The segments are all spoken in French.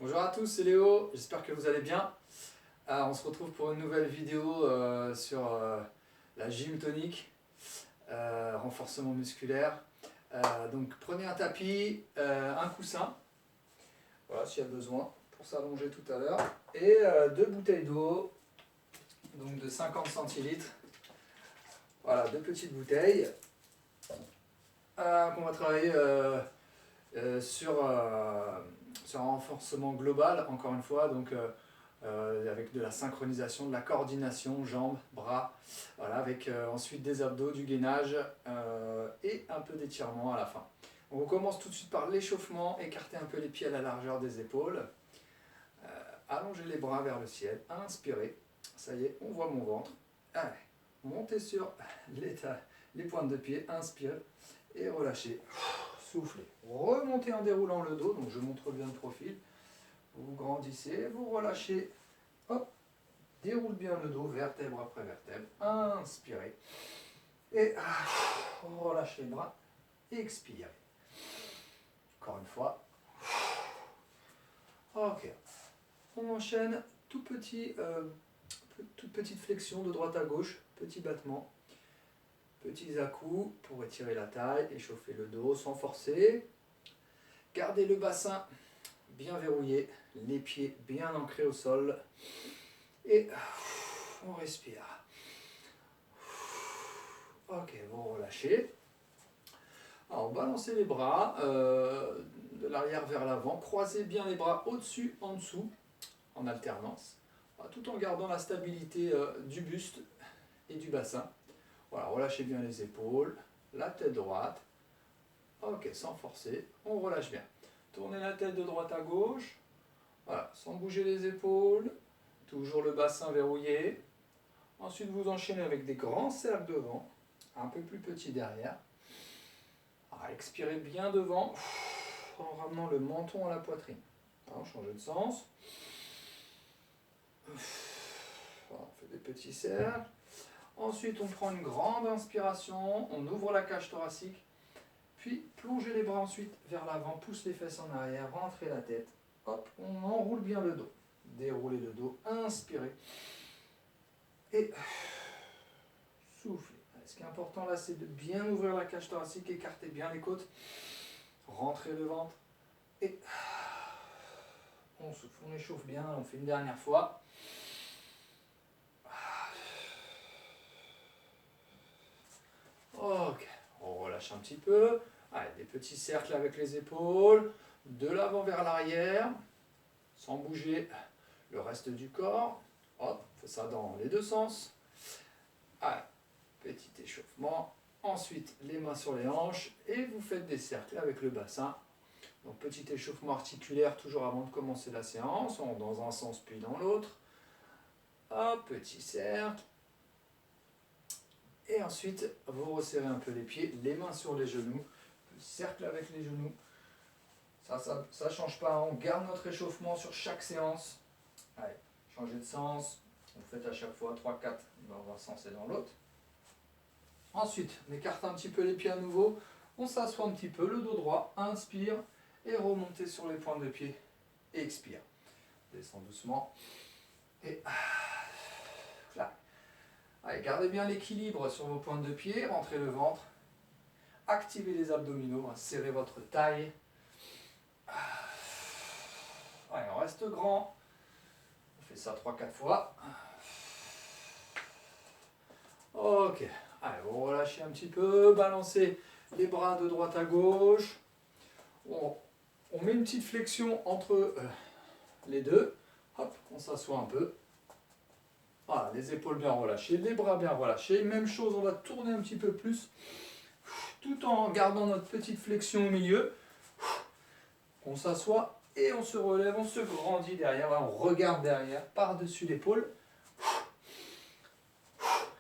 Bonjour à tous, c'est Léo, j'espère que vous allez bien. On se retrouve pour une nouvelle vidéo sur la gym tonique, renforcement musculaire. Donc prenez un tapis, un coussin, voilà s'il y a besoin pour s'allonger tout à l'heure, et deux bouteilles d'eau, donc de 50 centilitres. Voilà, deux petites bouteilles qu'on va travailler sur un renforcement global, encore une fois, donc avec de la synchronisation, de la coordination, jambes, bras, voilà, avec ensuite des abdos, du gainage et un peu d'étirement à la fin. Donc on commence tout de suite par l'échauffement, écarter un peu les pieds à la largeur des épaules, allonger les bras vers le ciel, inspirez, ça y est, on voit mon ventre, allez, montez sur les pointes de pied, inspirez et relâchez. Soufflez, remontez en déroulant le dos, donc je montre bien le profil, vous grandissez, vous relâchez, hop, déroule bien le dos, vertèbre après vertèbre, inspirez, et relâchez les bras, expirez. Encore une fois, ok, on enchaîne, toute petite flexion de droite à gauche, petit battement, petits à-coups pour étirer la taille, échauffer le dos sans forcer. Gardez le bassin bien verrouillé, les pieds bien ancrés au sol. Et on respire. Ok, vous relâchez. Alors balancez les bras de l'arrière vers l'avant. Croisez bien les bras au-dessus, en dessous, en alternance. Tout en gardant la stabilité du buste et du bassin. Voilà, relâchez bien les épaules, la tête droite. Ok, sans forcer, on relâche bien. Tournez la tête de droite à gauche. Voilà, sans bouger les épaules. Toujours le bassin verrouillé. Ensuite, vous enchaînez avec des grands cercles devant, un peu plus petits derrière. Alors, expirez bien devant, en ramenant le menton à la poitrine. Alors, changez de sens. Voilà, on fait des petits cercles. Ensuite, on prend une grande inspiration, on ouvre la cage thoracique, puis plongez les bras ensuite vers l'avant, pousse les fesses en arrière, rentrez la tête. Hop, on enroule bien le dos. Déroulez le dos, inspirez. Et soufflez. Ce qui est important là, c'est de bien ouvrir la cage thoracique, écarter bien les côtes, rentrer le ventre. Et on souffle, on échauffe bien, on fait une dernière fois. Ok, on relâche un petit peu. Allez, des petits cercles avec les épaules, de l'avant vers l'arrière, sans bouger le reste du corps. Hop, on fait ça dans les deux sens. Allez, petit échauffement. Ensuite, les mains sur les hanches et vous faites des cercles avec le bassin. Donc, petit échauffement articulaire toujours avant de commencer la séance, dans un sens puis dans l'autre. Hop, petit cercle. Et ensuite, vous resserrez un peu les pieds, les mains sur les genoux, cercle avec les genoux. Ça ne change pas, on garde notre échauffement sur chaque séance. Allez, changez de sens. Vous faites à chaque fois 3-4 dans un sens et dans l'autre. Ensuite, on écarte un petit peu les pieds à nouveau. On s'assoit un petit peu, le dos droit, inspire et remontez sur les pointes de pied. Et expire. Descend doucement. Et là. Allez, gardez bien l'équilibre sur vos pointes de pied, rentrez le ventre. Activez les abdominaux, serrez votre taille. Allez, on reste grand. On fait ça 3-4 fois. Ok. Allez, vous relâchez un petit peu, balancez les bras de droite à gauche. On met une petite flexion entre les deux. Hop, on s'assoit un peu. Voilà, les épaules bien relâchées, les bras bien relâchés. Même chose, on va tourner un petit peu plus, tout en gardant notre petite flexion au milieu. On s'assoit et on se relève, on se grandit derrière, on regarde derrière, par-dessus l'épaule.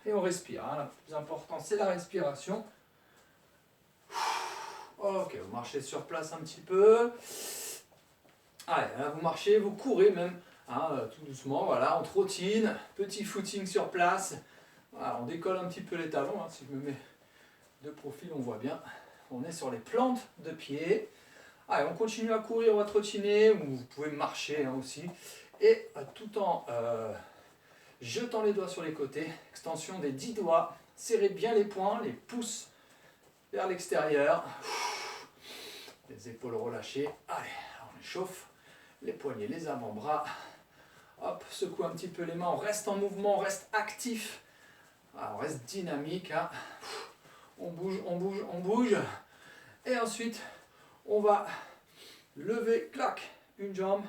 Et on respire. Le plus important, c'est la respiration. Ok, vous marchez sur place un petit peu. Allez, là, vous marchez, vous courez même, tout doucement. Voilà, on trottine, petit footing sur place. Voilà, on décolle un petit peu les talons. Si je me mets de profil, on voit bien. On est sur les plantes de pied. Allez, on continue à courir ou à trottiner, ou vous pouvez marcher hein, aussi. Et tout en jetant les doigts sur les côtés, extension des 10 doigts, serrez bien les poings, les pouces vers l'extérieur. Les épaules relâchées. Allez, on échauffe. Les poignets, les avant-bras. Hop, secoue un petit peu les mains, on reste en mouvement, on reste actif. On reste dynamique. Hein. On bouge, on bouge, on bouge. Et ensuite, on va lever, clac, une jambe.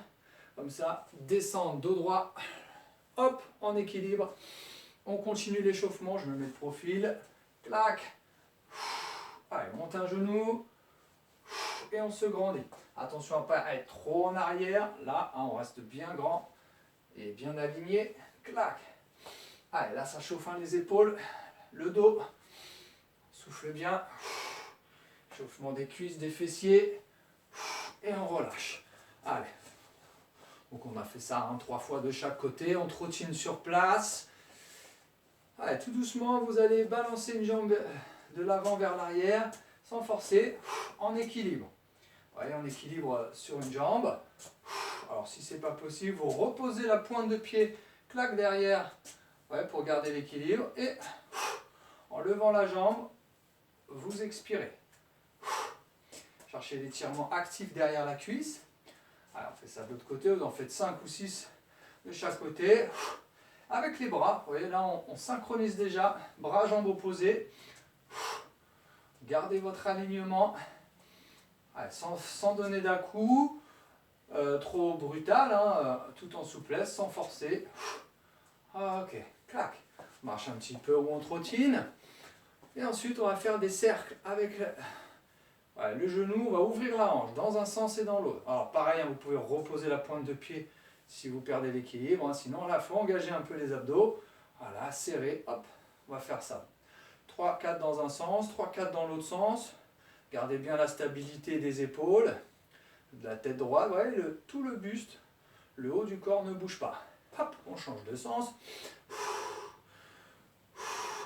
Comme ça, descendre, dos droit. Hop, en équilibre. On continue l'échauffement, je me mets de profil. Clac. Allez, on monte un genou. Et on se grandit. Attention à ne pas être trop en arrière. Là, hein, on reste bien grand et bien aligné. Clac. Allez, là, ça chauffe hein, les épaules, le dos. Souffle bien. Chauffement des cuisses, des fessiers. Et on relâche. Allez. Donc on a fait ça hein, 3 fois de chaque côté. On trottine sur place. Allez, tout doucement, vous allez balancer une jambe de l'avant vers l'arrière sans forcer, en équilibre. Voyez, en équilibre sur une jambe. Alors si ce n'est pas possible, vous reposez la pointe de pied, claque derrière pour garder l'équilibre. Et en levant la jambe, vous expirez. Cherchez l'étirement actif derrière la cuisse. Alors on fait ça de l'autre côté, vous en faites 5 ou 6 de chaque côté. Avec les bras, vous voyez là on synchronise déjà, bras, jambes opposées. Gardez votre alignement. Allez, sans donner d'un-coup, trop brutal, hein, tout en souplesse, sans forcer. Ok, clac. On marche un petit peu ou on trottine. Et ensuite, on va faire des cercles avec le genou. On va ouvrir la hanche dans un sens et dans l'autre. Alors pareil, hein, vous pouvez reposer la pointe de pied si vous perdez l'équilibre. Hein, sinon, là, il faut engager un peu les abdos. Voilà, serrer, hop, on va faire ça. 3, 4 dans un sens, 3, 4 dans l'autre sens. Gardez bien la stabilité des épaules, de la tête droite, ouais, tout le buste, le haut du corps ne bouge pas. Hop, on change de sens.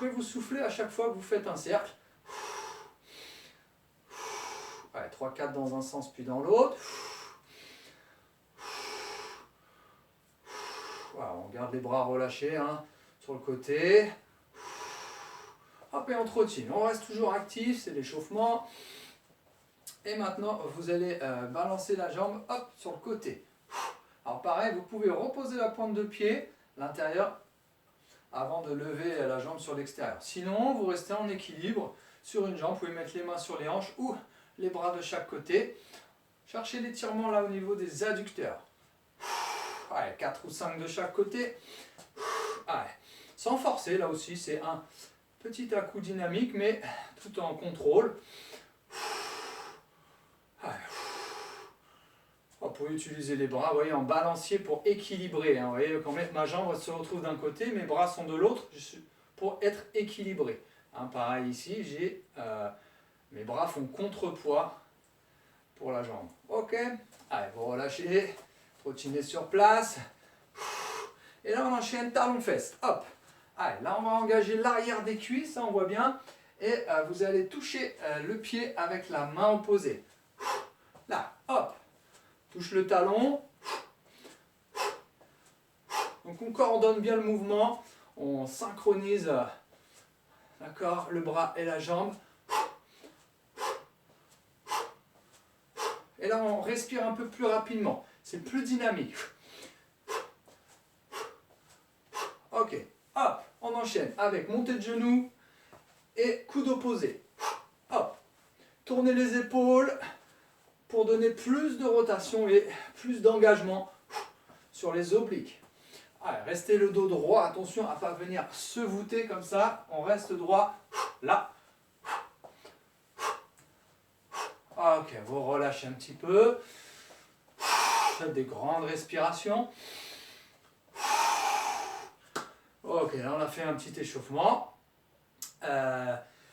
Et vous soufflez à chaque fois que vous faites un cercle. Ouais, 3, 4 dans un sens puis dans l'autre. Voilà, on garde les bras relâchés hein, sur le côté. Hop, et on trottine. On reste toujours actif, c'est l'échauffement. Et maintenant, vous allez balancer la jambe hop, sur le côté. Alors pareil, vous pouvez reposer la pointe de pied, l'intérieur, avant de lever la jambe sur l'extérieur. Sinon, vous restez en équilibre sur une jambe. Vous pouvez mettre les mains sur les hanches ou les bras de chaque côté. Cherchez l'étirement là au niveau des adducteurs. Allez, 4 ou 5 de chaque côté. Allez. Sans forcer, là aussi, c'est un petit à-coup dynamique, mais tout en contrôle. Vous pouvez utiliser les bras, vous voyez, en balancier pour équilibrer. Hein, vous voyez, quand ma jambe se retrouve d'un côté, mes bras sont de l'autre, pour être équilibré. Hein, pareil ici, mes bras font contrepoids pour la jambe. Ok, allez, vous relâchez, trottinez sur place. Et là, on enchaîne talon-fesse. Hop, allez, là, on va engager l'arrière des cuisses, hein, on voit bien. Et vous allez toucher le pied avec la main opposée. Là, hop. Touche le talon. Donc on coordonne bien le mouvement. On synchronise d'accord, le bras et la jambe. Et là on respire un peu plus rapidement. C'est plus dynamique. Ok. Hop. On enchaîne avec montée de genou et coude opposé. Hop. Tournez les épaules pour donner plus de rotation et plus d'engagement sur les obliques. Allez, restez le dos droit, attention à ne pas venir se voûter comme ça, on reste droit, là. Ok, vous relâchez un petit peu, faites des grandes respirations. Ok, là on a fait un petit échauffement.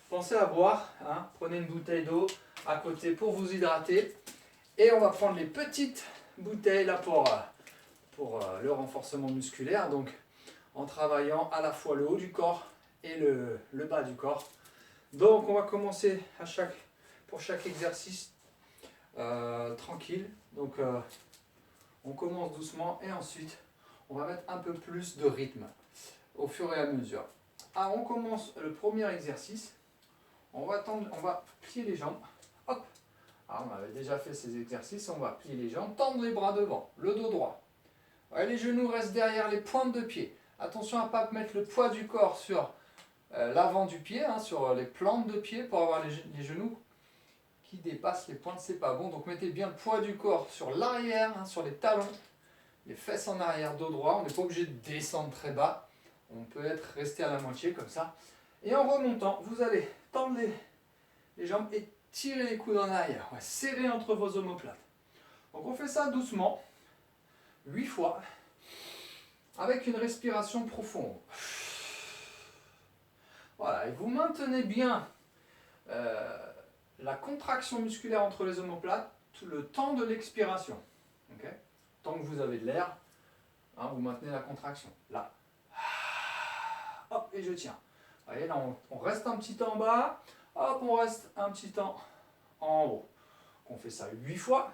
Pensez à boire, hein, prenez une bouteille d'eau à côté pour vous hydrater. Et on va prendre les petites bouteilles là pour le renforcement musculaire. Donc en travaillant à la fois le haut du corps et le bas du corps. Donc on va commencer pour chaque exercice tranquille. Donc on commence doucement et ensuite on va mettre un peu plus de rythme au fur et à mesure. Alors on commence le premier exercice. On va plier les jambes. Hop. Alors on avait déjà fait ces exercices. On va plier les jambes, tendre les bras devant, le dos droit. Ouais, les genoux restent derrière les pointes de pied. Attention à ne pas mettre le poids du corps sur l'avant du pied, hein, sur les plantes de pied pour avoir les genoux qui dépassent les pointes, c'est pas bon. Donc mettez bien le poids du corps sur l'arrière, hein, sur les talons, les fesses en arrière, dos droit. On n'est pas obligé de descendre très bas. On peut rester à la moitié comme ça. Et en remontant, vous allez tendre les jambes et tirer les coudes en arrière. Ouais, serrer entre vos omoplates. Donc on fait ça doucement, 8 fois, avec une respiration profonde. Voilà, et vous maintenez bien la contraction musculaire entre les omoplates tout le temps de l'expiration. Okay, tant que vous avez de l'air, hein, vous maintenez la contraction. Là. Hop, et je tiens. Vous voyez, là, on reste un petit temps en bas. Hop, on reste un petit temps en haut. On fait ça 8 fois.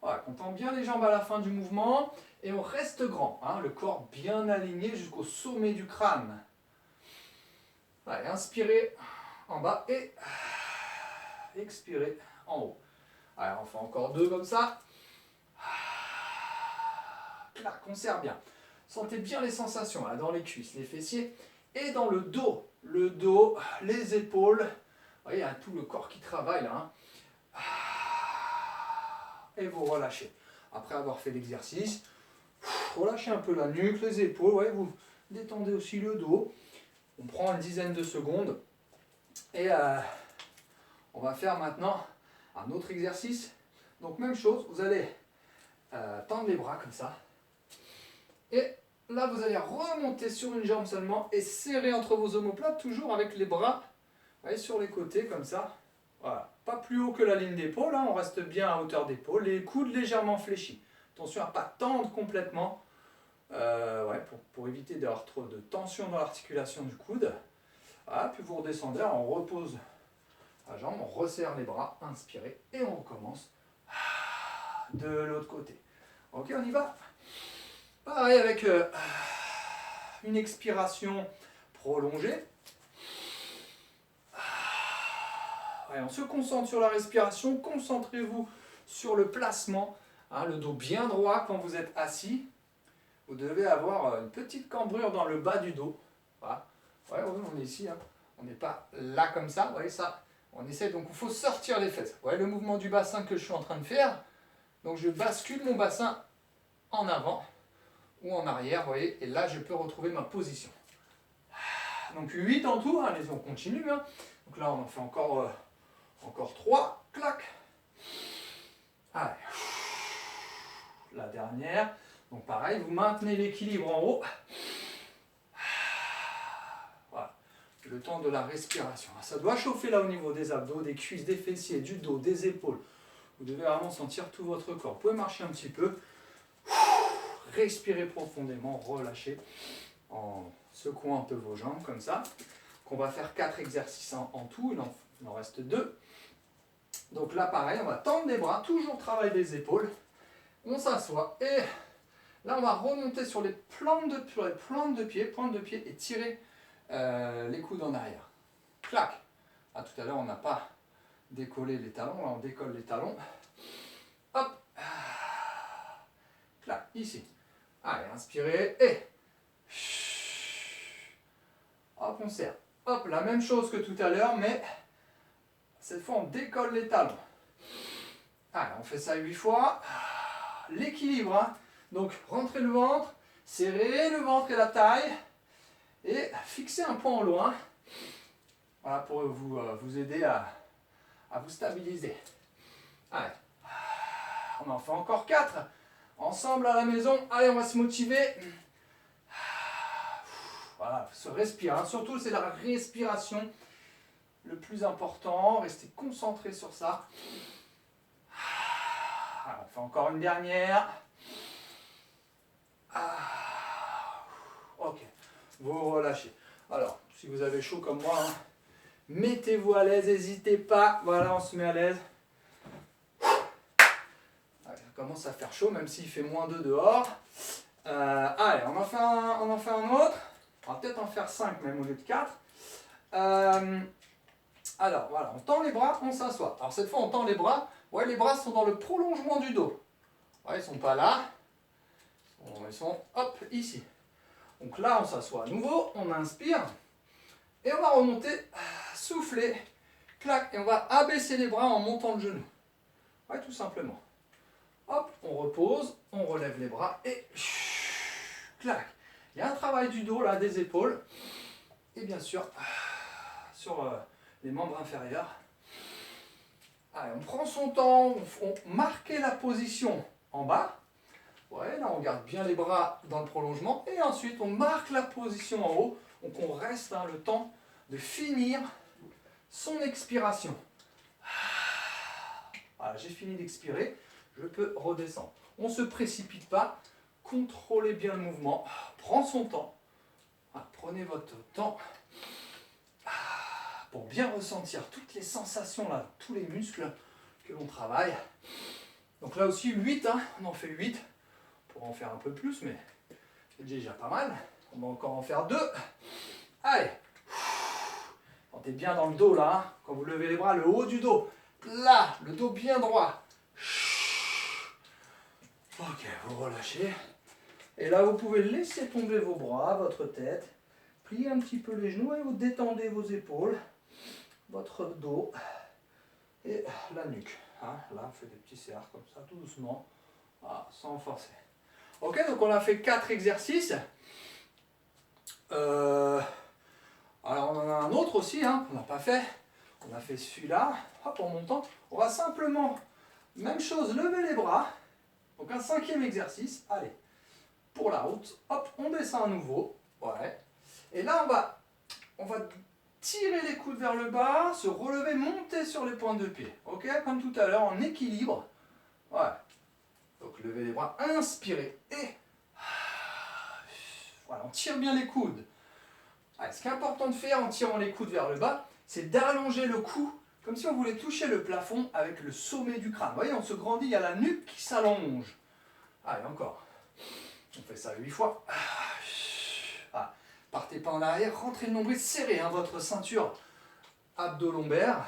Voilà, on tend bien les jambes à la fin du mouvement. Et on reste grand. Hein, le corps bien aligné jusqu'au sommet du crâne. Allez, inspirez en bas et expirez en haut. Allez, on fait encore 2 comme ça. Clac, on serre bien. Sentez bien les sensations là, dans les cuisses, les fessiers et dans le dos. Le dos, les épaules. Vous voyez, il y a tout le corps qui travaille là. Hein. Et vous relâchez. Après avoir fait l'exercice, relâchez un peu la nuque, les épaules. Ouais, vous détendez aussi le dos. On prend une dizaine de secondes. Et on va faire maintenant un autre exercice. Donc même chose, vous allez tendre les bras comme ça. Et là, vous allez remonter sur une jambe seulement et serrer entre vos omoplates, toujours avec les bras, voyez, sur les côtés comme ça. Voilà. Pas plus haut que la ligne d'épaule, hein, on reste bien à hauteur d'épaule, les coudes légèrement fléchis. Attention à ne pas tendre complètement, ouais, pour éviter d'avoir trop de tension dans l'articulation du coude. Voilà, puis vous redescendez, on repose la jambe, on resserre les bras, inspirez et on recommence de l'autre côté. Ok, on y va. Pareil avec une expiration prolongée. Ouais, on se concentre sur la respiration, concentrez-vous sur le placement, hein, le dos bien droit quand vous êtes assis. Vous devez avoir une petite cambrure dans le bas du dos. Voilà. Ouais, on est ici, hein. On n'est pas là comme ça, vous voyez ça. On essaie, donc il faut sortir les fesses. Vous voyez le mouvement du bassin que je suis en train de faire. Donc je bascule mon bassin en avant ou en arrière, vous voyez, et là je peux retrouver ma position. Donc 8 en tout, allez, on continue. Hein. Donc là on en fait encore 3, clac. Allez, la dernière. Donc pareil, vous maintenez l'équilibre en haut. Voilà, le temps de la respiration. Ça doit chauffer là au niveau des abdos, des cuisses, des fessiers, du dos, des épaules. Vous devez vraiment sentir tout votre corps. Vous pouvez marcher un petit peu. Respirez profondément, relâchez en secouant un peu vos jambes comme ça. On va faire 4 exercices en tout, il en reste 2. Donc là pareil, on va tendre les bras, toujours travailler les épaules. On s'assoit et là on va remonter sur les plantes de pied et tirer les coudes en arrière. Clac. Ah, tout à l'heure on n'a pas décollé les talons, là on décolle les talons. Hop. Clac, ici. Allez, inspirez et hop, on serre. Hop, la même chose que tout à l'heure, mais cette fois on décolle les talons. Allez, on fait ça 8 fois. L'équilibre, hein. Donc rentrez le ventre, serrez le ventre et la taille et fixez un point au loin. Voilà, pour vous aider à vous stabiliser. Allez, on en fait encore 4. Ensemble à la maison, allez, on va se motiver. Voilà, se respire, hein. Surtout c'est la respiration le plus important, restez concentrés sur ça. Alors, on fait encore une dernière. Ok, vous relâchez. Alors, si vous avez chaud comme moi, hein, Mettez-vous à l'aise, n'hésitez pas. Voilà, on se met à l'aise. Ça commence à faire chaud, même s'il fait -2 dehors. Allez, on en fait un autre. On va peut-être en faire 5 même au lieu de 4. Alors, voilà, on tend les bras, on s'assoit. Alors, cette fois, on tend les bras. Ouais, les bras sont dans le prolongement du dos. Ouais, ils ne sont pas là. Ils sont, hop, ici. Donc là, on s'assoit à nouveau, on inspire. Et on va remonter, souffler, clac. Et on va abaisser les bras en montant le genou. Ouais, tout simplement. Hop, on repose, on relève les bras et clac. Il y a un travail du dos, là, des épaules. Et bien sûr, sur les membres inférieurs. Allez, on prend son temps, on marque la position en bas. Ouais, là on garde bien les bras dans le prolongement. Et ensuite on marque la position en haut. Donc on reste le temps de finir son expiration. Voilà, j'ai fini d'expirer. Je peux redescendre. On ne se précipite pas. Contrôlez bien le mouvement. Prends son temps. Voilà, prenez votre temps. Pour bien ressentir toutes les sensations, là, tous les muscles que l'on travaille. Donc là aussi 8, on en fait 8. On pourra en faire un peu plus, mais c'est déjà pas mal. On va encore en faire 2. Allez. Sentez bien dans le dos là, quand vous levez les bras, le haut du dos. Là, le dos bien droit. Ok, vous relâchez. Et là, vous pouvez laisser tomber vos bras, votre tête. Pliez un petit peu les genoux et vous détendez vos épaules, votre dos et la nuque. Là, on fait des petits cercles comme ça, tout doucement, sans forcer. Ok, donc on a fait 4 exercices. Alors on en a un autre aussi, qu'on n'a pas fait. On a fait celui-là, hop, en montant. On va simplement, même chose, lever les bras. Donc un 5e exercice, allez, pour la route, hop, on descend à nouveau. Ouais. Et là, on va tirer les coudes vers le bas, se relever, monter sur les pointes de pied. Ok, comme tout à l'heure, en équilibre. Ouais. Donc, levez les bras, inspirez. Et voilà, on tire bien les coudes. Allez, ce qui est important de faire en tirant les coudes vers le bas, c'est d'allonger le cou, comme si on voulait toucher le plafond avec le sommet du crâne. Vous voyez, on se grandit, il y a la nuque qui s'allonge. Allez, encore. On fait ça 8 fois. Partez pas en arrière, rentrez le nombril serré, votre ceinture abdo-lombaire.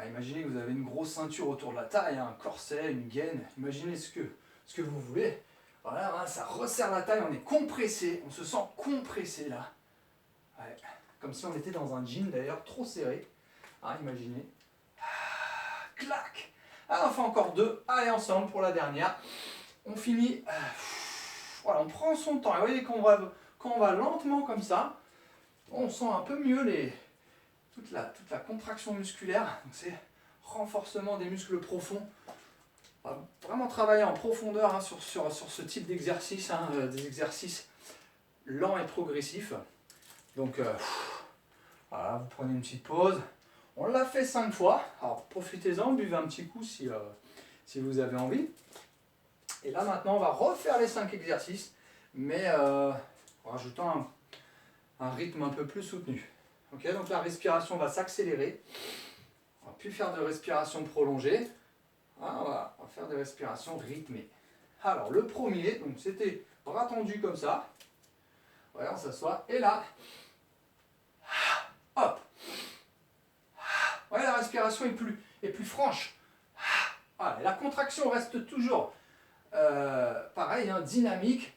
Imaginez que vous avez une grosse ceinture autour de la taille, un corset, une gaine. Imaginez ce que vous voulez. Voilà, ça resserre la taille, on est compressé, on se sent compressé là. Ouais, comme si on était dans un jean d'ailleurs, trop serré. Imaginez. Clac. On fait encore 2. Allez, ensemble pour la dernière. On finit. Voilà, on prend son temps. Et vous voyez quand on va lentement comme ça, on sent un peu mieux toute la contraction musculaire. C'est renforcement des muscles profonds. On va vraiment travailler en profondeur sur ce type d'exercice, des exercices lents et progressifs. Donc voilà, vous prenez une petite pause. On l'a fait 5 fois. Alors profitez-en, buvez un petit coup si vous avez envie. Et là maintenant, on va refaire les 5 exercices, mais en rajoutant un rythme un peu plus soutenu. Okay, donc la respiration va s'accélérer. On ne va plus faire de respiration prolongée. On va faire des respirations rythmées. Alors le premier, donc c'était bras tendus comme ça. Ouais, on s'assoit. Et là, hop. Ouais, la respiration est plus franche. Voilà, la contraction reste toujours pareil, dynamique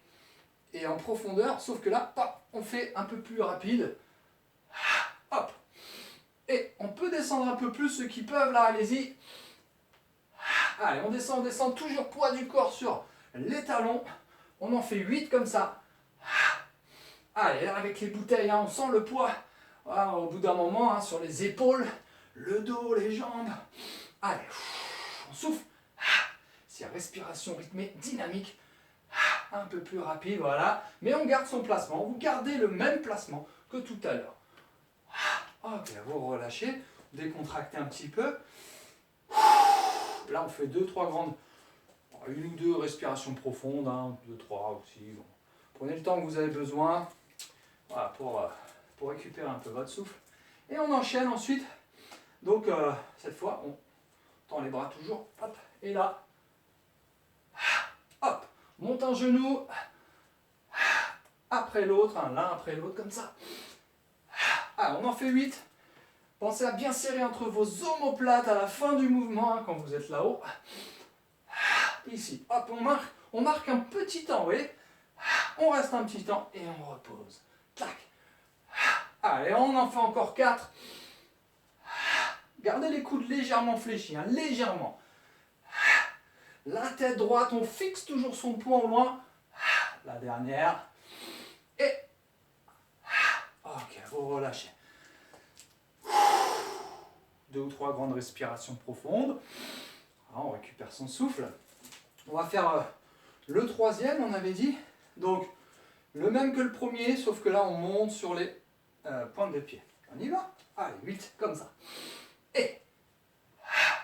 et en profondeur, sauf que là, on fait un peu plus rapide. Hop. Et on peut descendre un peu plus, ceux qui peuvent, là, allez-y. Allez, on descend, toujours poids du corps sur les talons. On en fait 8 comme ça. Allez, là, avec les bouteilles, on sent le poids. Voilà, au bout d'un moment, sur les épaules, le dos, les jambes. Allez, on souffle. C'est respiration rythmée, dynamique. Un peu plus rapide, voilà. Mais on garde son placement. Vous gardez le même placement que tout à l'heure. Ok, vous relâchez, décontractez un petit peu. Là, on fait 2-3 grandes, 1 ou 2 respirations profondes, 2-3 aussi. Bon. Prenez le temps que vous avez besoin, voilà, pour récupérer un peu votre souffle. Et on enchaîne ensuite. Donc cette fois, on tend les bras toujours. Hop, et là, hop, monte un genou après l'autre, hein, l'un après l'autre, comme ça. Ah, on en fait 8. Pensez à bien serrer entre vos omoplates à la fin du mouvement, hein, quand vous êtes là-haut. Ici, hop, on marque un petit temps, vous voyez. On reste un petit temps et on repose. Clac. Allez, on en fait encore 4. Gardez les coudes légèrement fléchis, hein, légèrement. La tête droite, on fixe toujours son poing au loin. La dernière. Et ok, vous relâchez. 2 ou 3 grandes respirations profondes. On récupère son souffle. On va faire le troisième, on avait dit. Donc, le même que le premier, sauf que là, on monte sur les pointes de pied. On y va? Allez, 8, comme ça. Et,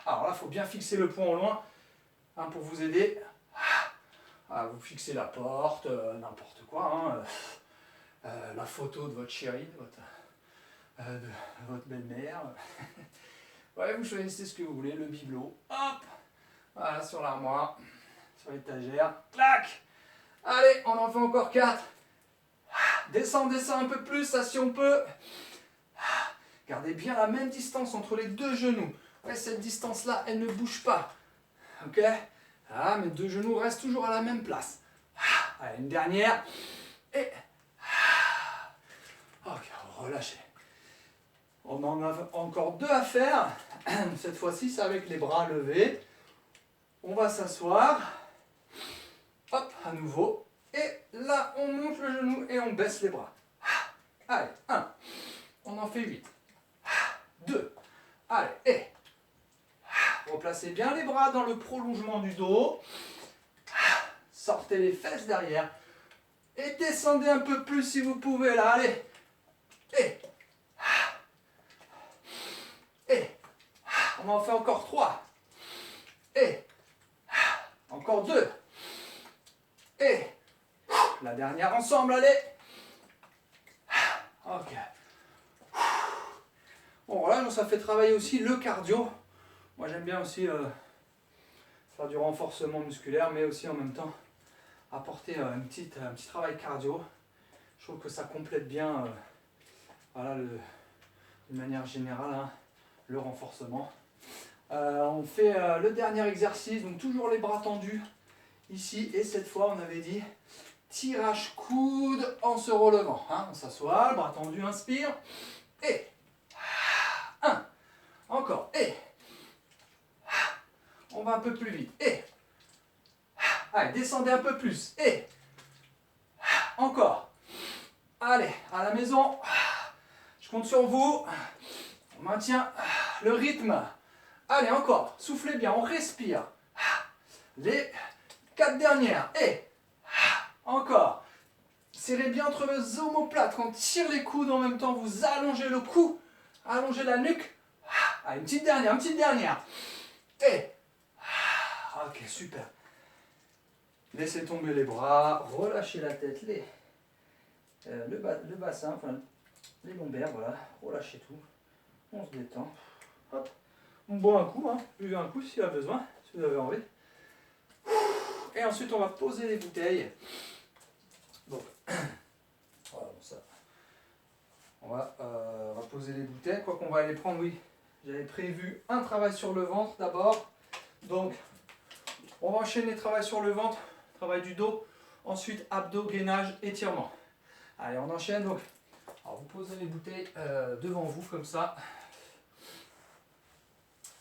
alors là, il faut bien fixer le poing au loin, hein, pour vous aider. Vous fixez la porte, n'importe quoi. Hein, la photo de votre chérie, de votre belle-mère. Ouais, vous choisissez ce que vous voulez, le bibelot. Hop, voilà, sur l'armoire, sur l'étagère. Clac. Allez, on en fait encore 4. Descends un peu plus, ça si on peut. Gardez bien la même distance entre les deux genoux. Ouais, cette distance-là, elle ne bouge pas. Ok? Mes deux genoux restent toujours à la même place. Allez, une dernière. Et... ok, relâchez. On en a encore 2 à faire. Cette fois-ci, c'est avec les bras levés. On va s'asseoir. Hop, à nouveau. Et là, on monte le genou et on baisse les bras. Allez, 1. On en fait 8. 2. Allez, et... replacez bien les bras dans le prolongement du dos. Sortez les fesses derrière. Et descendez un peu plus si vous pouvez là. Allez. Et. On en fait encore 3. Et. Encore 2. Et. La dernière ensemble, allez. Ok. Bon voilà, donc ça fait travailler aussi le cardio. Moi j'aime bien aussi faire du renforcement musculaire, mais aussi en même temps apporter un petit travail cardio. Je trouve que ça complète bien, voilà, de manière générale, hein, le renforcement. On fait le dernier exercice, donc toujours les bras tendus ici, et cette fois on avait dit tirage coude en se relevant. Hein, on s'assoit, bras tendus, inspire, et 1, encore, et on va un peu plus vite, et allez, descendez un peu plus, et encore, allez, à la maison, je compte sur vous, on maintient le rythme, allez, encore, soufflez bien, on respire, les 4 dernières, et encore, serrez bien entre vos omoplates, quand on tire les coudes en même temps, vous allongez le cou, allongez la nuque, allez, une petite dernière, et ok, super. Laissez tomber les bras, relâchez la tête, le bassin, enfin les lombaires, voilà, relâchez tout, on se détend, hop, on boit un coup, hein, buvez un coup s'il y a besoin, si vous avez envie. Et ensuite on va poser les bouteilles. Donc, voilà, bon, ça. On va poser les bouteilles, quoi qu'on va aller prendre, oui. J'avais prévu un travail sur le ventre d'abord. Donc, on va enchaîner travail sur le ventre, travail du dos, ensuite abdos, gainage, étirement. Allez, on enchaîne. Donc, alors vous posez les bouteilles devant vous comme ça.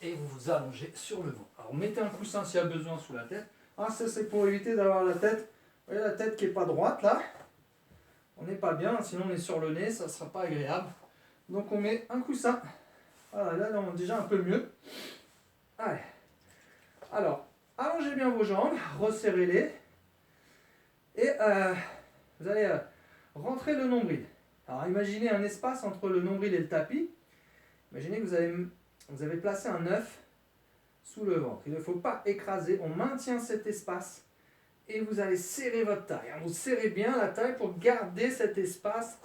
Et vous vous allongez sur le ventre. Alors, mettez un coussin s'il y a besoin sous la tête. Ah, ça c'est pour éviter d'avoir la tête, vous voyez la tête qui n'est pas droite là. On n'est pas bien, sinon on est sur le nez, ça ne sera pas agréable. Donc on met un coussin. Voilà, là on est déjà un peu mieux. Allez. Alors, allongez bien vos jambes, resserrez-les. Et vous allez rentrer le nombril. Alors imaginez un espace entre le nombril et le tapis. Imaginez que vous avez placé un œuf sous le ventre. Il ne faut pas écraser, on maintient cet espace. Et vous allez serrer votre taille. Vous serrez bien la taille pour garder cet espace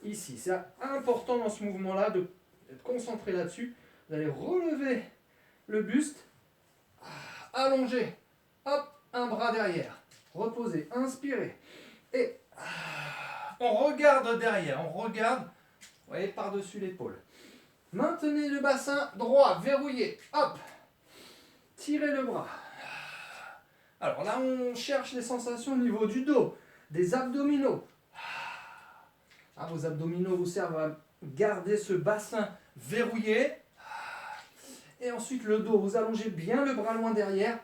ici. C'est important dans ce mouvement-là de Faites concentrer là-dessus. Vous allez relever le buste. Allongez. Hop, un bras derrière. Reposez, inspirez. Et on regarde derrière. On regarde, vous voyez, par-dessus l'épaule. Maintenez le bassin droit, verrouillé. Hop. Tirez le bras. Alors là, on cherche les sensations au niveau du dos, des abdominaux. Vos abdominaux vous servent à garder ce bassin verrouillé. Et ensuite, le dos, vous allongez bien le bras loin derrière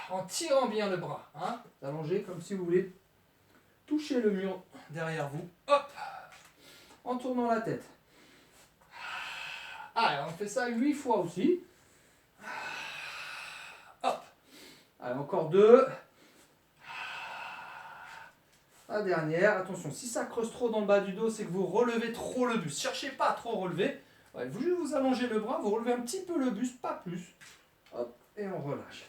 en tirant bien le bras. Vous allongez comme si vous voulez toucher le mur derrière vous. Hop. En tournant la tête. On fait ça 8 fois aussi. Hop. Allez, encore 2. La dernière. Attention, si ça creuse trop dans le bas du dos, c'est que vous relevez trop le buste. Cherchez pas à trop relever. Vous allongez le bras, vous relevez un petit peu le buste, pas plus. Hop, et on relâche.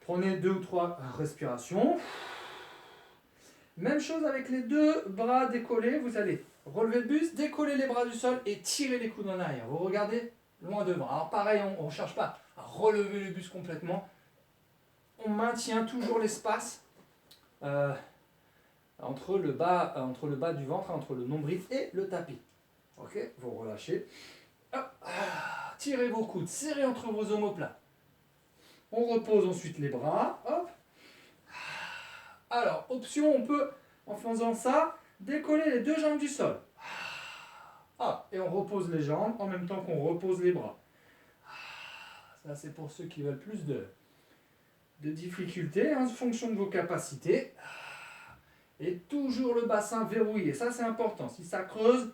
Prenez 2 ou 3 respirations. Même chose avec les 2 bras décollés. Vous allez relever le buste, décoller les bras du sol et tirer les coudes en arrière. Vous regardez loin devant. Alors pareil, on ne cherche pas à relever le buste complètement. On maintient toujours l'espace entre le bas du ventre, entre le nombril et le tapis. Ok, vous relâchez. Hop. Tirez vos coudes, serrez entre vos omoplates. On repose ensuite les bras. Hop. Alors, option, on peut, en faisant ça, décoller les 2 jambes du sol. Et on repose les jambes en même temps qu'on repose les bras. Ça, c'est pour ceux qui veulent plus de difficultés, en fonction de vos capacités. Et toujours le bassin verrouillé. Ça, c'est important. Si ça creuse,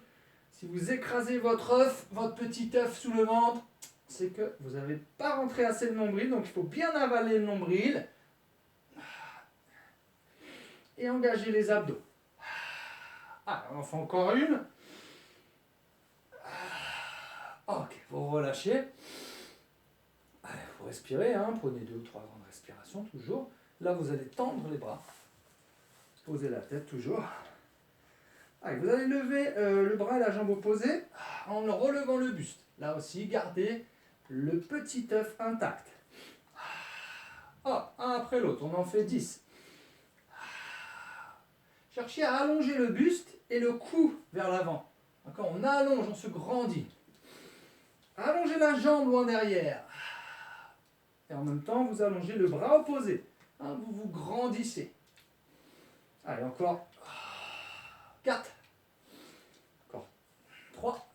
si vous écrasez votre œuf, votre petit œuf sous le ventre, c'est que vous n'avez pas rentré assez le nombril. Donc, il faut bien avaler le nombril. Et engager les abdos. On en fait encore une. Ok, vous relâchez. Vous respirez, prenez 2 ou 3 grandes respirations, toujours. Là, vous allez tendre les bras. Posez la tête, toujours. Vous allez lever le bras et la jambe opposée en relevant le buste. Là aussi, gardez le petit œuf intact. Un après l'autre, on en fait 10. Cherchez à allonger le buste et le cou vers l'avant. D'accord, on allonge, on se grandit. Allongez la jambe loin derrière. Et en même temps, vous allongez le bras opposé. Vous vous grandissez. Allez, encore 4. Encore 3.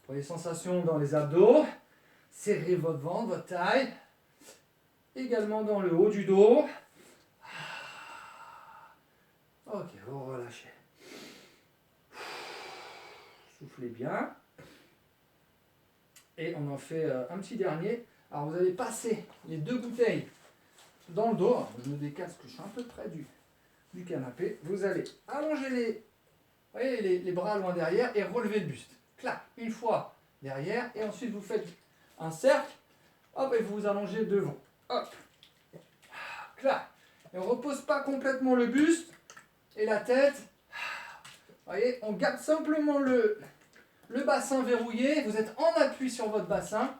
Prenez sensation dans les abdos. Serrez votre ventre, votre taille. Également dans le haut du dos. Ok, vous relâchez. Soufflez bien. Et on en fait un petit dernier. Alors vous allez passer les 2 bouteilles dans le dos. Alors, je me décale parce que je suis un peu près du canapé. Vous allez allonger les bras loin derrière et relever le buste. Clac, une fois derrière. Et ensuite vous faites un cercle. Hop, et vous allongez devant. Hop. Clac. Et on ne repose pas complètement le buste et la tête. Vous voyez, on garde simplement le bassin verrouillé. Vous êtes en appui sur votre bassin.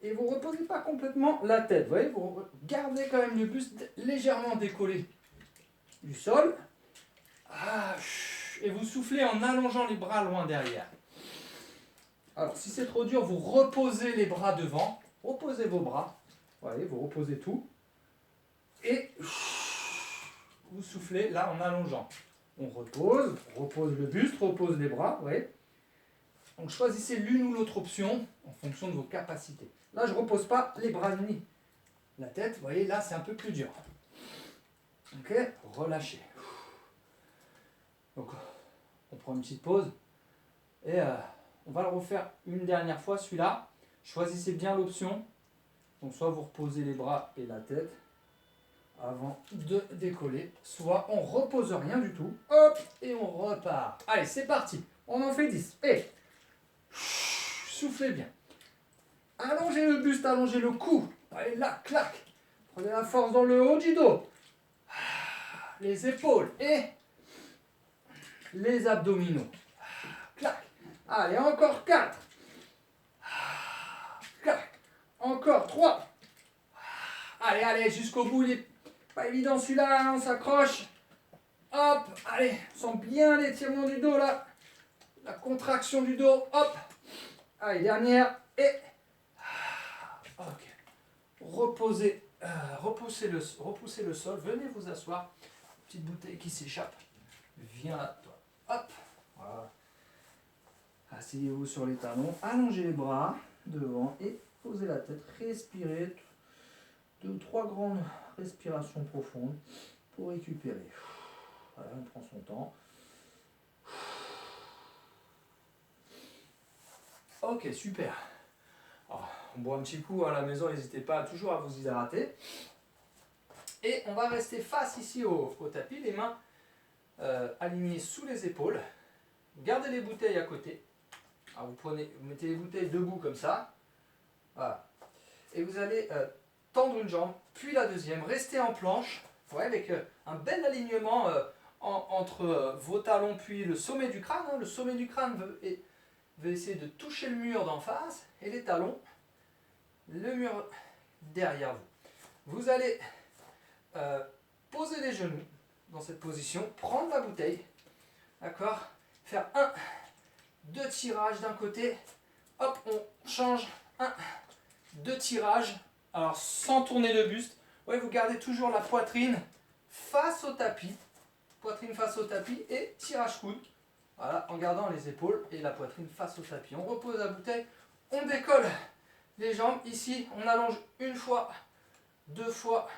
Et vous ne reposez pas complètement la tête. Vous voyez, vous gardez quand même le buste légèrement décollé du sol. Et vous soufflez en allongeant les bras loin derrière. Alors, si c'est trop dur, vous reposez les bras devant. Reposez vos bras. Vous voyez, vous reposez tout. Et vous soufflez là en allongeant. On repose le buste, repose les bras. Vous voyez. Donc, choisissez l'une ou l'autre option en fonction de vos capacités. Là, je ne repose pas les bras ni la tête. Vous voyez, là, c'est un peu plus dur. Ok, relâchez. Donc, on prend une petite pause. Et on va le refaire une dernière fois, celui-là. Choisissez bien l'option. Donc, soit vous reposez les bras et la tête avant de décoller. Soit on ne repose rien du tout. Hop, et on repart. Allez, c'est parti. On en fait 10. Et soufflez bien. Allongez le buste, allongez le cou. Allez là, clac. Prenez la force dans le haut du dos. Les épaules et les abdominaux. Clac. Allez, encore 4. Encore 3. Allez, allez, jusqu'au bout. Il est pas évident celui-là, hein, on s'accroche. Hop, allez, on sent bien l'étirement du dos là. La contraction du dos, hop. Allez, dernière. Et... ok. Repoussez le sol. Venez vous asseoir. Petite bouteille qui s'échappe. Viens là, toi. Hop. Voilà. Asseyez-vous sur les talons. Allongez les bras devant et posez la tête. Respirez. 2 ou 3 grandes respirations profondes pour récupérer. Voilà, on prend son temps. Ok, super. Alors, on boit un petit coup à la maison, n'hésitez pas toujours à vous hydrater. Et on va rester face ici au tapis, les mains alignées sous les épaules. Gardez les bouteilles à côté. Alors vous mettez les bouteilles debout comme ça. Voilà. Et vous allez tendre une jambe, puis la deuxième. Restez en planche, ouais, avec un bel alignement entre vos talons, puis le sommet du crâne. Hein. Le sommet du crâne veut essayer de toucher le mur d'en face, et les talons, le mur derrière vous. Vous allez poser les genoux dans cette position, prendre la bouteille, d'accord, faire 1, 2 tirages d'un côté, hop, on change, 1, 2 tirages, alors sans tourner le buste, ouais, vous gardez toujours la poitrine face au tapis, et tirage coude, voilà, en gardant les épaules et la poitrine face au tapis. On repose la bouteille, on décolle les jambes, ici on allonge 1 fois, 2 fois,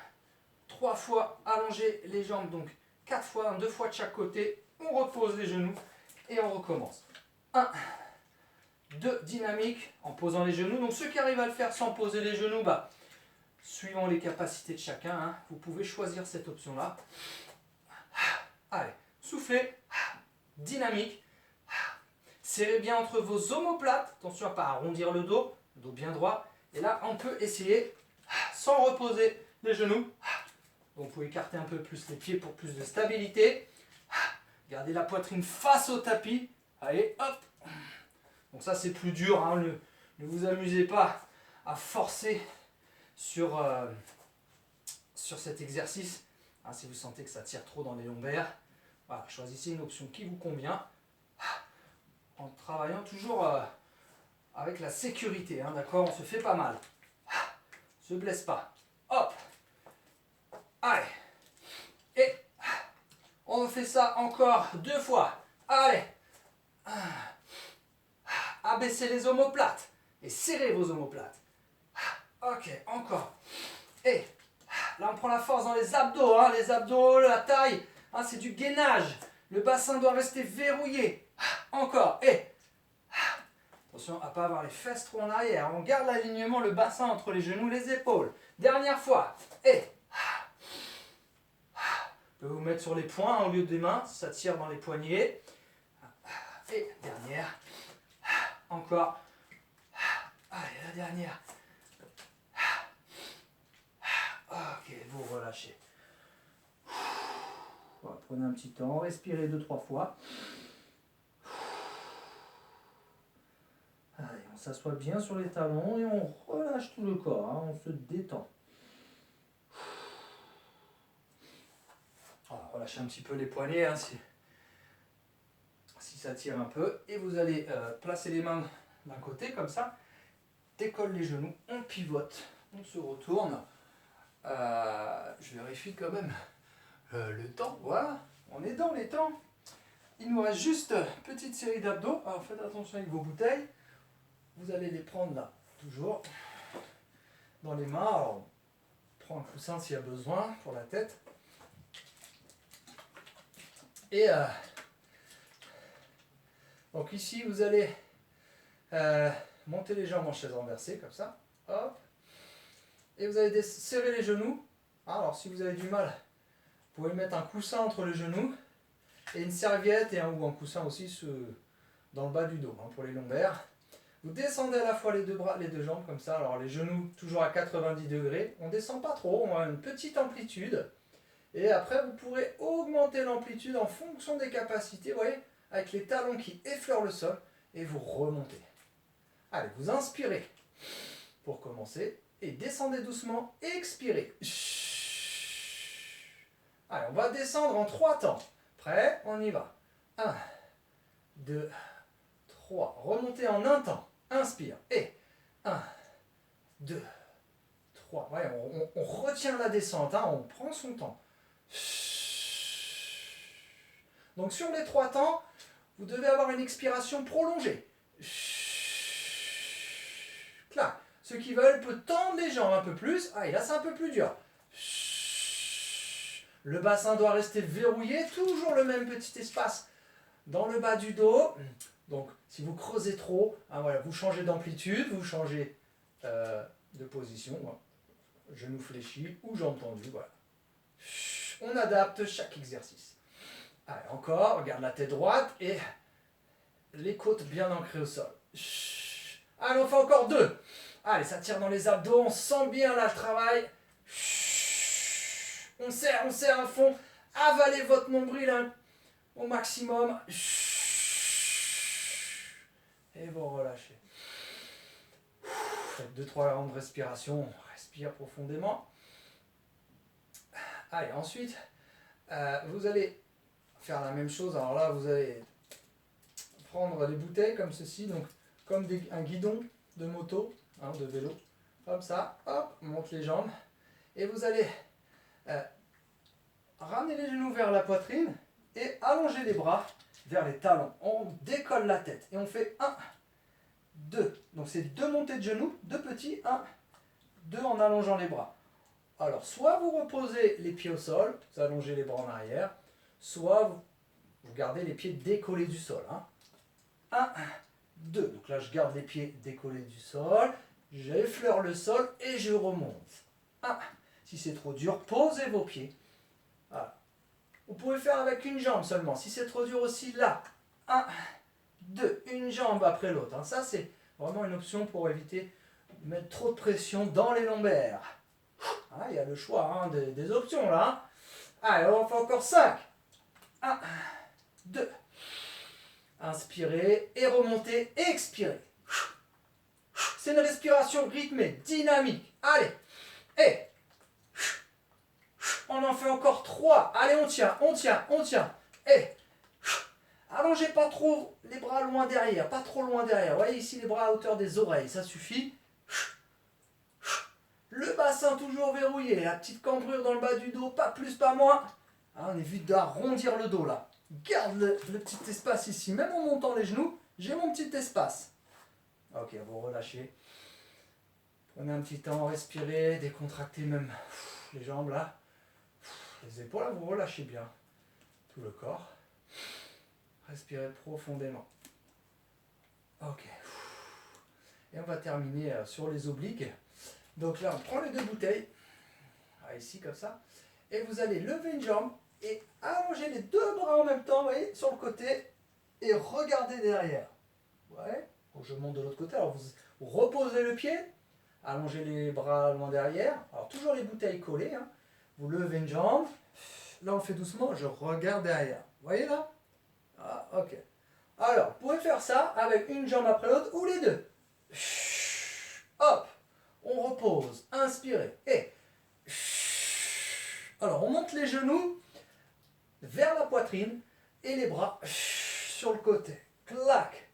3 fois, allonger les jambes, donc 4 fois, 2 fois de chaque côté, on repose les genoux et on recommence. 1, 2, dynamique en posant les genoux. Donc ceux qui arrivent à le faire sans poser les genoux, bah, suivant les capacités de chacun, hein, vous pouvez choisir cette option-là. Allez, soufflez, dynamique. Serrez bien entre vos omoplates, attention à ne pas arrondir le dos bien droit. Et là, on peut essayer sans reposer les genoux. Donc vous pouvez écarter un peu plus les pieds pour plus de stabilité. Gardez la poitrine face au tapis. Allez, hop. Donc ça c'est plus dur, hein. Ne vous amusez pas à forcer sur cet exercice. Hein, si vous sentez que ça tire trop dans les lombaires, voilà, choisissez une option qui vous convient. En travaillant toujours avec la sécurité, hein, d'accord, on se fait pas mal. Se blesse pas. Hop. Allez. Et on fait ça encore 2 fois. Allez. Abaissez les omoplates et serrez vos omoplates. Ok, encore. Et là, on prend la force dans les abdos, hein, la taille, hein, c'est du gainage. Le bassin doit rester verrouillé. Encore. Et attention à ne pas avoir les fesses trop en arrière. On garde l'alignement, le bassin entre les genoux et les épaules. Dernière fois. Et vous pouvez vous mettre sur les poings au lieu des mains, ça tire dans les poignets. Et dernière. Encore. Allez, la dernière. Ok, vous relâchez. Voilà, prenez un petit temps, respirez 2-3 fois. Allez, on s'assoit bien sur les talons et on relâche tout le corps, hein, on se détend. Voilà, relâchez un petit peu les poignets, hein, si ça tire un peu. Et vous allez placer les mains d'un côté, comme ça. Décolle les genoux, on pivote, on se retourne. Je vérifie quand même le temps. Voilà, on est dans les temps. Il nous reste juste une petite série d'abdos. Alors faites attention avec vos bouteilles. Vous allez les prendre là, toujours dans les mains. Alors, on prend un coussin s'il y a besoin pour la tête. Et donc ici, vous allez monter les jambes en chaise renversée, comme ça. Hop. Et vous allez serrer les genoux. Alors si vous avez du mal, vous pouvez mettre un coussin entre les genoux et une serviette ou un coussin aussi dans le bas du dos, hein, pour les lombaires. Vous descendez à la fois les 2 bras, les 2 jambes comme ça. Alors les genoux toujours à 90 degrés. On ne descend pas trop, on a une petite amplitude. Et après vous pourrez augmenter l'amplitude en fonction des capacités, vous voyez, avec les talons qui effleurent le sol. et vous remontez. Allez, vous inspirez pour commencer et descendez doucement et expirez. Allez, on va descendre en 3 temps. Prêt? On y va. 1, 2, 3. Remontez en un temps. Inspire. Et 1, 2, 3. Ouais, on retient la descente, hein, on prend son temps. Donc sur les 3 temps, vous devez avoir une expiration prolongée. Clac. Ceux qui veulent peuvent tendre les jambes un peu plus. Ah, et là c'est un peu plus dur. Le bassin doit rester verrouillé, toujours le même petit espace dans le bas du dos. Donc si vous creusez trop, hein, voilà, vous changez d'amplitude, vous changez de position. Voilà. Genou fléchi ou jambes tendues. Voilà. On adapte chaque exercice. Allez, encore, regarde la tête droite et les côtes bien ancrées au sol. Allez, on fait encore 2. Allez, ça tire dans les abdos, on sent bien là le travail. On serre à fond. Avalez votre nombril hein, au maximum. Et vous relâchez. Faites 2-3 rounds de respiration. Respire profondément. Allez, ensuite, vous allez faire la même chose. Alors là, vous allez prendre des bouteilles comme ceci, donc comme un guidon de moto, hein, de vélo. Comme ça, hop, on monte les jambes. Et vous allez ramener les genoux vers la poitrine et allonger les bras vers les talons. On décolle la tête et on fait 1, 2. Donc c'est 2 montées de genoux, 2 petits, 1, 2 en allongeant les bras. Alors soit vous reposez les pieds au sol, vous allongez les bras en arrière, soit vous gardez les pieds décollés du sol. 1, 2. Donc là je garde les pieds décollés du sol, j'effleure le sol et je remonte. 1. Si c'est trop dur, posez vos pieds. Voilà. Vous pouvez faire avec une jambe seulement. Si c'est trop dur aussi, là. 1, 2. Une jambe après l'autre. Ça, c'est vraiment une option pour éviter de mettre trop de pression dans les lombaires. Il y a le choix des options là. Allez, on fait encore 5. 1, 2. Inspirez et remontez. Expirez. C'est une respiration rythmée, dynamique. Allez. Et on en fait encore 3. Allez, on tient. Et allongez pas trop les bras loin derrière, pas trop loin derrière. Vous voyez ici les bras à hauteur des oreilles, ça suffit. Le bassin toujours verrouillé, la petite cambrure dans le bas du dos, pas plus, pas moins. On évite d'arrondir le dos là. Garde le petit espace ici, même en montant les genoux, j'ai mon petit espace. Ok, vous relâchez. Prenez un petit temps, respirez, décontractez même les jambes là. Les épaules, là, vous relâchez bien tout le corps. Respirez profondément. Ok. Et on va terminer sur les obliques. Donc là, on prend les 2 bouteilles. Ici, comme ça. Et vous allez lever une jambe et allonger les 2 bras en même temps, vous voyez, sur le côté. Et regardez derrière. Ouais. Donc je monte de l'autre côté. Alors vous reposez le pied. Allongez les bras loin derrière. Alors toujours les bouteilles collées. Vous levez une jambe. Là, on le fait doucement. Je regarde derrière. Vous voyez là? Ok. Alors, vous pouvez faire ça avec une jambe après l'autre ou les 2. Hop. On repose. Inspirez. Et. Alors, on monte les genoux vers la poitrine et les bras sur le côté. Clac.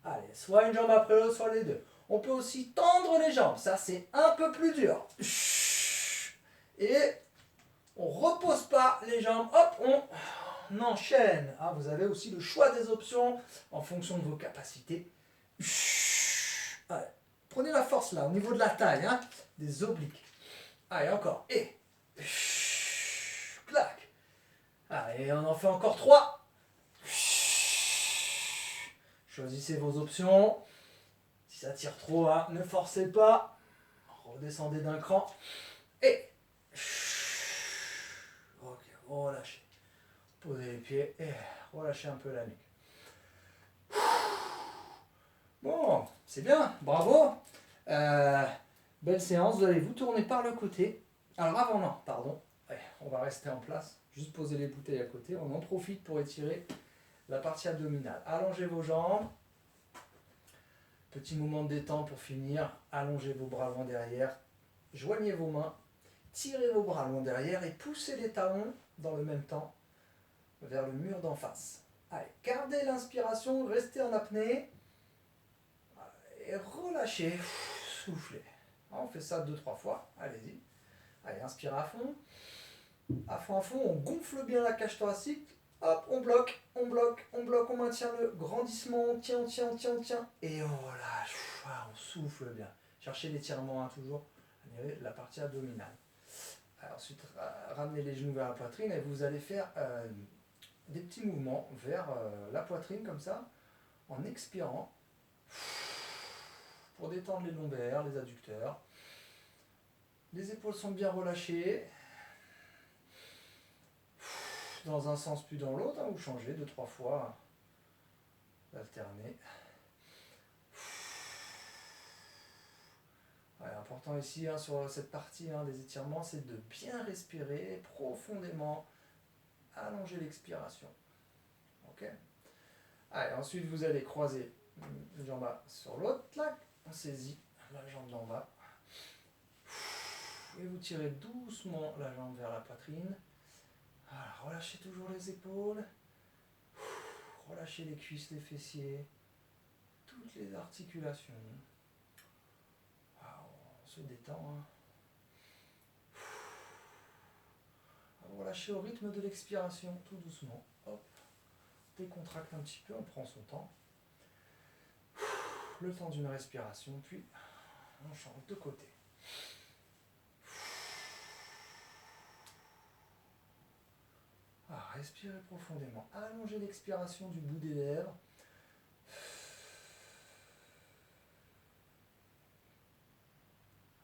Allez, soit une jambe après l'autre, soit les 2. On peut aussi tendre les jambes. Ça, c'est un peu plus dur. Et on repose pas les jambes. Hop, on enchaîne. Vous avez aussi le choix des options en fonction de vos capacités. Allez, prenez la force là, au niveau de la taille, des obliques. Allez, encore. Et clac. Allez, on en fait encore 3. Choisissez vos options. Si ça tire trop, ne forcez pas. Redescendez d'un cran. Et ok, relâchez. Posez les pieds et relâchez un peu la nuque. Bon, c'est bien, bravo. Belle séance, vous allez vous tourner par le côté. Alors avant, non, pardon. Ouais, on va rester en place. Juste poser les bouteilles à côté. On en profite pour étirer la partie abdominale. Allongez vos jambes. Petit moment de détente pour finir. Allongez vos bras loin derrière. Joignez vos mains. Tirez vos bras loin derrière et poussez les talons dans le même temps vers le mur d'en face. Allez, gardez l'inspiration, restez en apnée. Et relâchez. Soufflez. On fait ça 2-3 fois. Allez-y. Allez, inspirez à fond. À fond, on gonfle bien la cage thoracique. Hop, on bloque, on maintient le grandissement, on tient. Et on relâche. On souffle bien. Cherchez l'étirement, hein, toujours. La partie abdominale. Alors, ensuite, ramenez les genoux vers la poitrine et vous allez faire des petits mouvements vers la poitrine comme ça, en expirant, pour détendre les lombaires, les adducteurs. Les épaules sont bien relâchées. Dans un sens puis dans l'autre, hein, vous changez 2-3 fois, alternez. Ouais, important ici hein, sur cette partie hein, des étirements, c'est de bien respirer profondément, allonger l'expiration. Ok. Allez, ensuite vous allez croiser une jambe sur l'autre, là, on saisit la jambe d'en bas. Et vous tirez doucement la jambe vers la poitrine. Voilà, relâchez toujours les épaules, relâchez les cuisses, les fessiers, toutes les articulations. Wow, on se détend. Hein. Relâchez au rythme de l'expiration, tout doucement. Hop, décontracte un petit peu, on prend son temps. Le temps d'une respiration, puis on change de côté. Respirez profondément. Allongez l'expiration du bout des lèvres.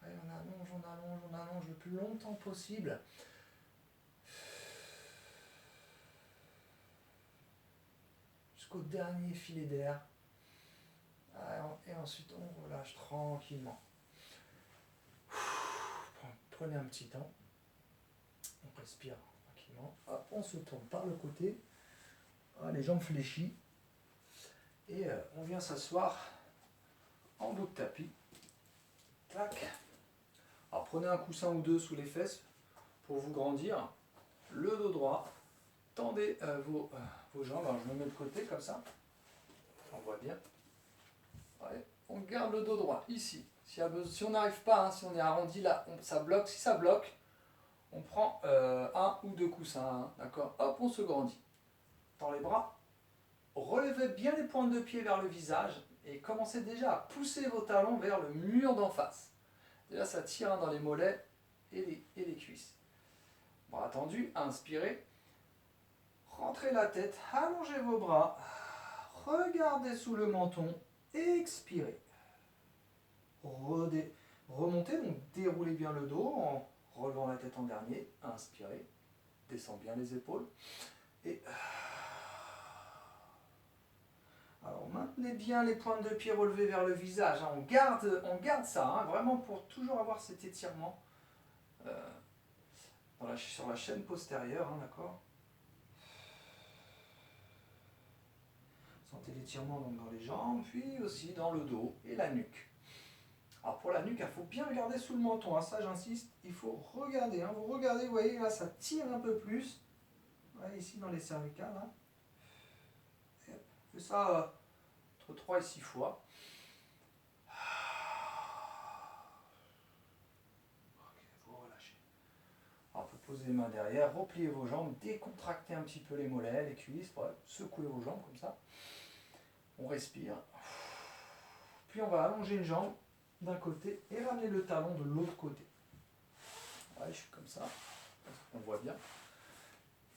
Allez, on allonge le plus longtemps possible. Jusqu'au dernier filet d'air. Et ensuite, on relâche tranquillement. Prenez un petit temps. On respire tranquillement. Hop, on se tourne par le côté. Les jambes fléchies. Et on vient s'asseoir en bout de tapis. Tac. Alors prenez un coussin ou deux sous les fesses pour vous grandir. Le dos droit. Tendez vos jambes. Alors je me mets de côté comme ça. On voit bien. Ouais. On garde le dos droit ici. Si on n'arrive pas, hein, si on est arrondi là, ça bloque. Si ça bloque, on prend un ou deux coussins. Hein, d'accord. Hop, on se grandit. Tend les bras. Relevez bien les pointes de pied vers le visage et commencez déjà à pousser vos talons vers le mur d'en face. Déjà, ça tire hein, dans les mollets et les cuisses. Bras tendus, inspirez. Rentrez la tête, allongez vos bras. Regardez sous le menton. Expirez. Remontez, donc déroulez bien le dos en relevant la tête en dernier. Inspirez. Descendez bien les épaules. Et alors maintenez bien les pointes de pied relevées vers le visage. Hein. On garde ça, hein, vraiment pour toujours avoir cet étirement sur la chaîne postérieure, hein, d'accord. Sentez l'étirement donc dans les jambes, puis aussi dans le dos et la nuque. Alors pour la nuque, il faut bien regarder sous le menton, hein, ça j'insiste, il faut regarder. Hein. Vous regardez, vous voyez là, ça tire un peu plus. Ouais, ici dans les cervicales. Hein. On fait ça entre 3 et 6 fois. Ok, vous relâchez. Alors, vous posez les mains derrière, repliez vos jambes, décontractez un petit peu les mollets, les cuisses, ouais, secouez vos jambes comme ça. On respire. Puis on va allonger une jambe d'un côté et ramener le talon de l'autre côté. Ouais, je suis comme ça, on voit bien.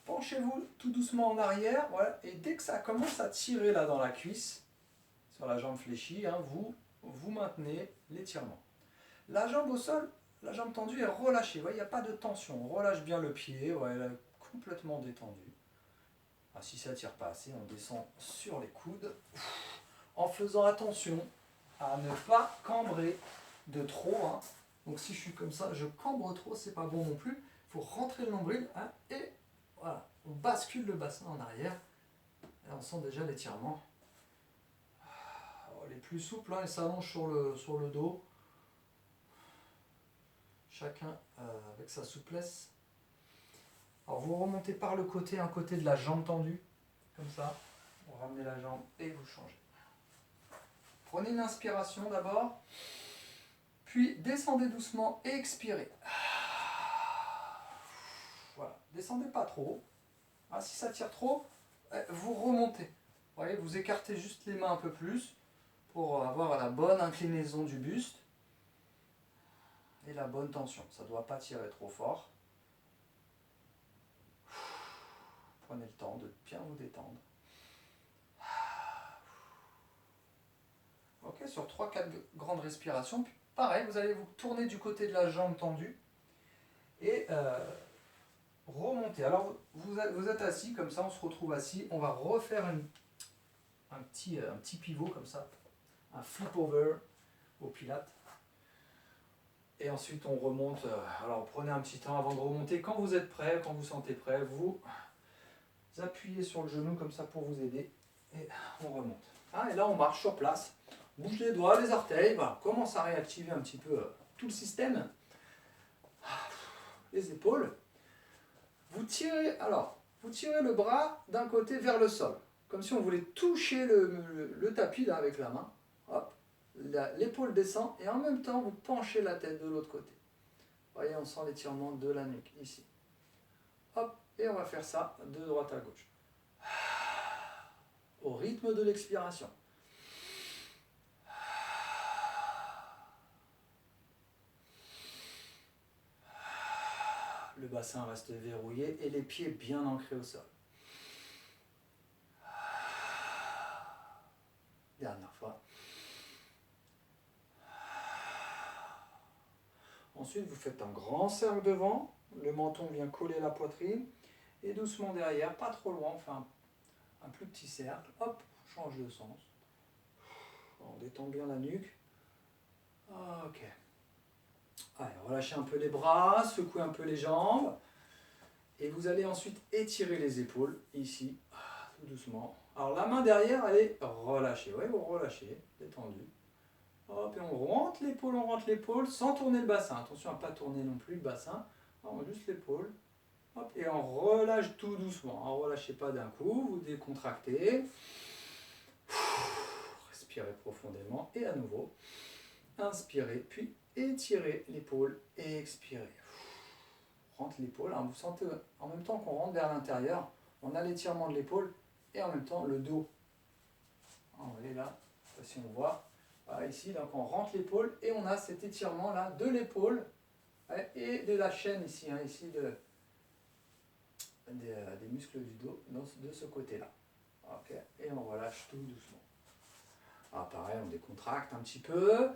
Penchez-vous tout doucement en arrière, voilà, et dès que ça commence à tirer là dans la cuisse, sur la jambe fléchie, hein, vous maintenez l'étirement. La jambe au sol, la jambe tendue est relâchée, il n'y a pas de tension, on relâche bien le pied, ouais, elle est complètement détendue. Ah, si ça ne tire pas assez, on descend sur les coudes, en faisant attention à ne pas cambrer de trop. Hein. Donc si je suis comme ça, je cambre trop, c'est pas bon non plus. Il faut rentrer le nombril hein, et voilà, on bascule le bassin en arrière. Et on sent déjà l'étirement. les plus souples, hein, ils s'allongent sur le dos. Chacun avec sa souplesse. Alors vous remontez par le côté, un côté de la jambe tendue, comme ça. Vous ramenez la jambe et vous changez. Prenez une inspiration d'abord, puis descendez doucement et expirez. Voilà, descendez pas trop. Ah, si ça tire trop, vous remontez. Vous voyez, vous écartez juste les mains un peu plus pour avoir la bonne inclinaison du buste et la bonne tension. Ça ne doit pas tirer trop fort. Prenez le temps de bien vous détendre. Ok, sur 3-4 grandes respirations. Puis pareil, vous allez vous tourner du côté de la jambe tendue et remonter. Alors vous êtes assis, comme ça on se retrouve assis. On va refaire un petit pivot comme ça, un flip over au Pilates. Et ensuite on remonte. Alors prenez un petit temps avant de remonter. Quand vous êtes prêt, quand vous sentez prêt, vous appuyez sur le genou comme ça pour vous aider. Et on remonte. Ah, et là on marche sur place. Bouge les doigts, les orteils. Voilà, on commence à réactiver un petit peu tout le système. Les épaules. Vous tirez le bras d'un côté vers le sol. Comme si on voulait toucher le tapis là avec la main. Hop. L'épaule descend et en même temps vous penchez la tête de l'autre côté. Vous voyez, on sent l'étirement de la nuque ici. Hop, et on va faire ça de droite à gauche. Au rythme de l'expiration. Le bassin reste verrouillé et les pieds bien ancrés au sol. Dernière fois. Ensuite, vous faites un grand cercle devant, le menton vient coller la poitrine, et doucement derrière, pas trop loin, on fait un plus petit cercle, hop, change de sens. On détend bien la nuque. Ok. Allez, relâchez un peu les bras, secouez un peu les jambes, et vous allez ensuite étirer les épaules, ici, tout doucement. Alors la main derrière, elle est relâchée, ouais, vous relâchez, détendu. Hop, et on rentre l'épaule sans tourner le bassin. Attention à ne pas tourner non plus le bassin. On juste l'épaule. Hop, et on relâche tout doucement. Ne relâchez pas d'un coup, vous décontractez. Respirez profondément et à nouveau. Inspirez, puis étirez l'épaule et expirez. Rentre l'épaule. Hein, vous sentez en même temps qu'on rentre vers l'intérieur, on a l'étirement de l'épaule et en même temps le dos. Vous voyez là, si on voit. Voilà, ici, donc on rentre l'épaule et on a cet étirement là de l'épaule et de la chaîne ici, hein, ici des muscles du dos de ce côté-là. Okay. Et on relâche tout doucement. Alors pareil, on décontracte un petit peu.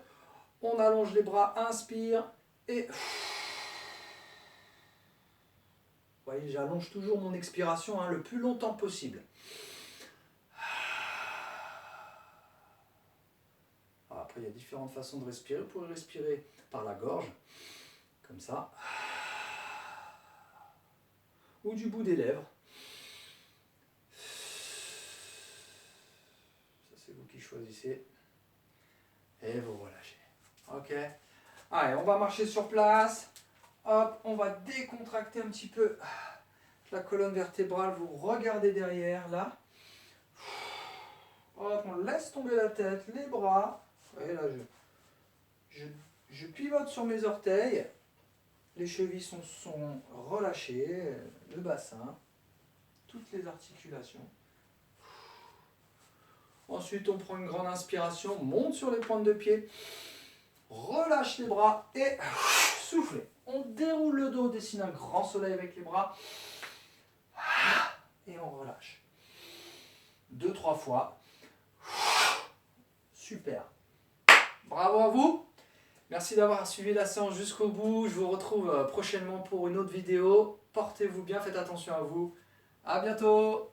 On allonge les bras, inspire et... Vous voyez, j'allonge toujours mon expiration le plus longtemps possible. Après, il y a différentes façons de respirer. Vous pouvez respirer par la gorge, comme ça, ou du bout des lèvres. Ça, c'est vous qui choisissez. Et vous relâchez. Ok. Allez, on va marcher sur place. Hop, on va décontracter un petit peu la colonne vertébrale. Vous regardez derrière, là. Hop, on laisse tomber la tête, les bras. Et là, je pivote sur mes orteils, les chevilles sont relâchées, le bassin, toutes les articulations. Ensuite, on prend une grande inspiration, monte sur les pointes de pied, relâche les bras et soufflez. On déroule le dos, dessine un grand soleil avec les bras et on relâche. 2-3 fois. Super. Bravo à vous. Merci d'avoir suivi la séance jusqu'au bout. Je vous retrouve prochainement pour une autre vidéo. Portez-vous bien, faites attention à vous. À bientôt.